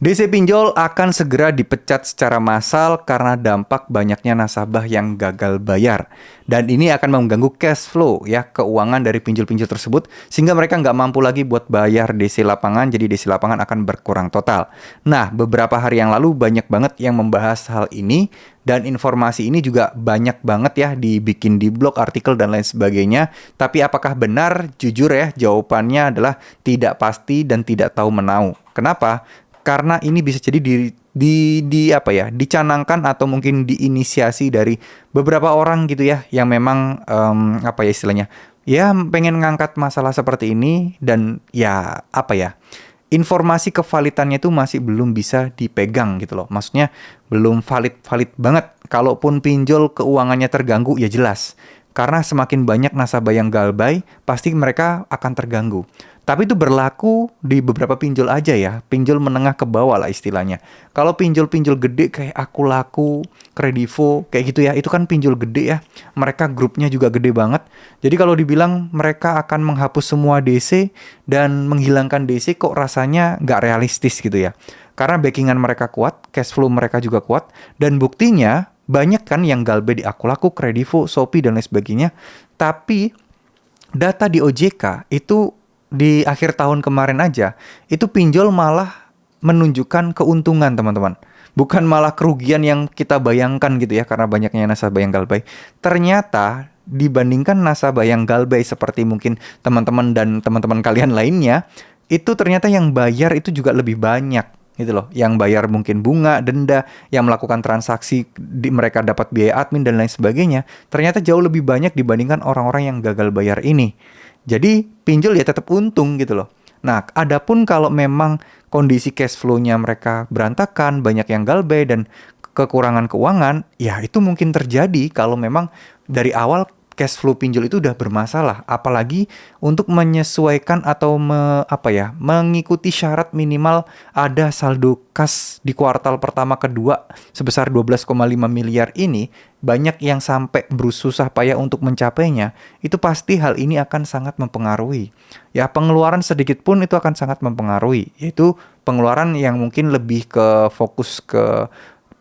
DC pinjol akan segera dipecat secara massal karena dampak banyaknya nasabah yang gagal bayar. Dan ini akan mengganggu cash flow ya, keuangan dari pinjol-pinjol tersebut, sehingga mereka nggak mampu lagi buat bayar DC lapangan, jadi DC lapangan akan berkurang total. Nah, beberapa hari yang lalu banyak banget yang membahas hal ini, dan informasi ini juga banyak banget ya dibikin di blog, artikel, dan lain sebagainya. Tapi apakah benar? Jujur ya, jawabannya adalah tidak pasti dan tidak tahu menau. Kenapa? Karena ini bisa jadi dicanangkan atau mungkin diinisiasi dari beberapa orang gitu ya, yang memang istilahnya ya pengen ngangkat masalah seperti ini, dan ya informasi kevalitannya itu masih belum bisa dipegang gitu loh. Maksudnya belum valid banget. Kalaupun pinjol keuangannya terganggu ya jelas, karena semakin banyak nasabah yang galbay, pasti mereka akan terganggu. Tapi itu berlaku di beberapa pinjol aja ya, pinjol menengah ke bawah lah istilahnya. Kalau pinjol-pinjol gede kayak Aku Laku, Kredivo, kayak gitu ya, itu kan pinjol gede ya. Mereka grupnya juga gede banget. Jadi kalau dibilang mereka akan menghapus semua DC dan menghilangkan DC, kok rasanya nggak realistis gitu ya. Karena backingan mereka kuat, cash flow mereka juga kuat, dan buktinya banyak kan yang galbay di Aku Laku, Kredivo, Shopee, dan lain sebagainya. Tapi data di OJK itu di akhir tahun kemarin aja, itu pinjol malah menunjukkan keuntungan, teman-teman. Bukan malah kerugian yang kita bayangkan gitu ya, karena banyaknya nasabah yang galbay. Ternyata dibandingkan nasabah yang galbay seperti mungkin teman-teman dan teman-teman kalian lainnya, itu ternyata yang bayar itu juga lebih banyak gitu loh. Yang bayar mungkin bunga, denda, yang melakukan transaksi, mereka dapat biaya admin dan lain sebagainya, ternyata jauh lebih banyak dibandingkan orang-orang yang gagal bayar ini. Jadi pinjol ya tetap untung gitu loh. Nah, adapun kalau memang kondisi cash flow-nya mereka berantakan, banyak yang galbay dan kekurangan keuangan, ya itu mungkin terjadi kalau memang dari awal cash flow pinjol itu udah bermasalah. Apalagi untuk menyesuaikan atau mengikuti syarat minimal ada saldo kas di kuartal pertama kedua sebesar 12,5 miliar ini, banyak yang sampai berusaha payah untuk mencapainya. Itu pasti hal ini akan sangat mempengaruhi. Ya, pengeluaran sedikit pun itu akan sangat mempengaruhi. Yaitu pengeluaran yang mungkin lebih ke fokus ke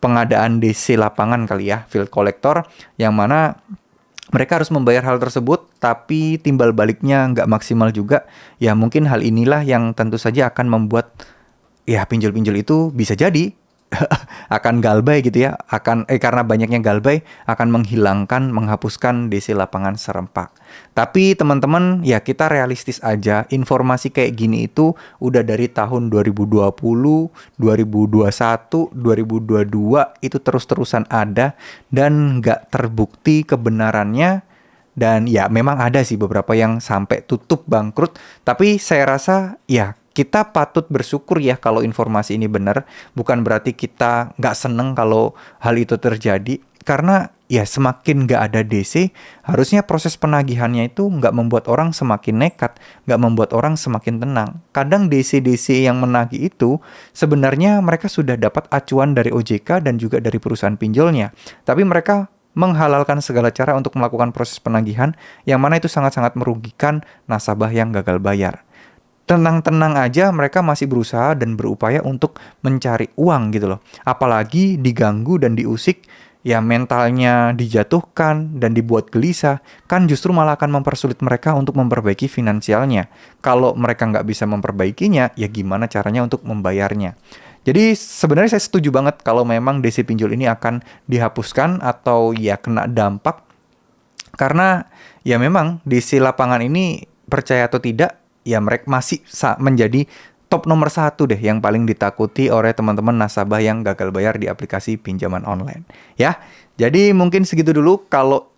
pengadaan DC lapangan kali ya, field collector, yang mana mereka harus membayar hal tersebut, tapi timbal baliknya nggak maksimal juga. Ya mungkin hal inilah yang tentu saja akan membuat ya pinjol-pinjol itu bisa jadi akan galbay gitu ya, karena banyaknya galbay akan menghapuskan DC lapangan serempak. Tapi teman-teman ya, kita realistis aja, informasi kayak gini itu udah dari tahun 2020, 2021, 2022 itu terus-terusan ada dan nggak terbukti kebenarannya. Dan ya memang ada sih beberapa yang sampai tutup bangkrut, tapi saya rasa ya kita patut bersyukur ya kalau informasi ini benar. Bukan berarti kita nggak seneng kalau hal itu terjadi. Karena ya semakin nggak ada DC, harusnya proses penagihannya itu nggak membuat orang semakin nekat, nggak membuat orang semakin tenang. Kadang DC-DC yang menagih itu sebenarnya mereka sudah dapat acuan dari OJK dan juga dari perusahaan pinjolnya. Tapi mereka menghalalkan segala cara untuk melakukan proses penagihan, yang mana itu sangat-sangat merugikan nasabah yang gagal bayar. Tenang-tenang aja mereka masih berusaha dan berupaya untuk mencari uang gitu loh. Apalagi diganggu dan diusik, ya mentalnya dijatuhkan dan dibuat gelisah, kan justru malah akan mempersulit mereka untuk memperbaiki finansialnya. Kalau mereka nggak bisa memperbaikinya, ya gimana caranya untuk membayarnya. Jadi sebenarnya saya setuju banget kalau memang DC pinjol ini akan dihapuskan atau ya kena dampak. Karena ya memang DC lapangan ini, percaya atau tidak, ya mereka masih menjadi top nomor 1 deh yang paling ditakuti oleh teman-teman nasabah yang gagal bayar di aplikasi pinjaman online. Ya, jadi mungkin segitu dulu. Kalau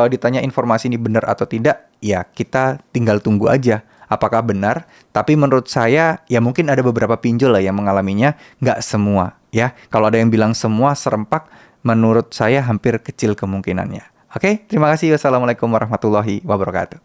ditanya informasi ini benar atau tidak, ya kita tinggal tunggu aja apakah benar. Tapi menurut saya ya mungkin ada beberapa pinjol lah yang mengalaminya, nggak semua ya. Kalau ada yang bilang semua serempak, menurut saya hampir kecil kemungkinannya. Oke, terima kasih. Wassalamualaikum warahmatullahi wabarakatuh.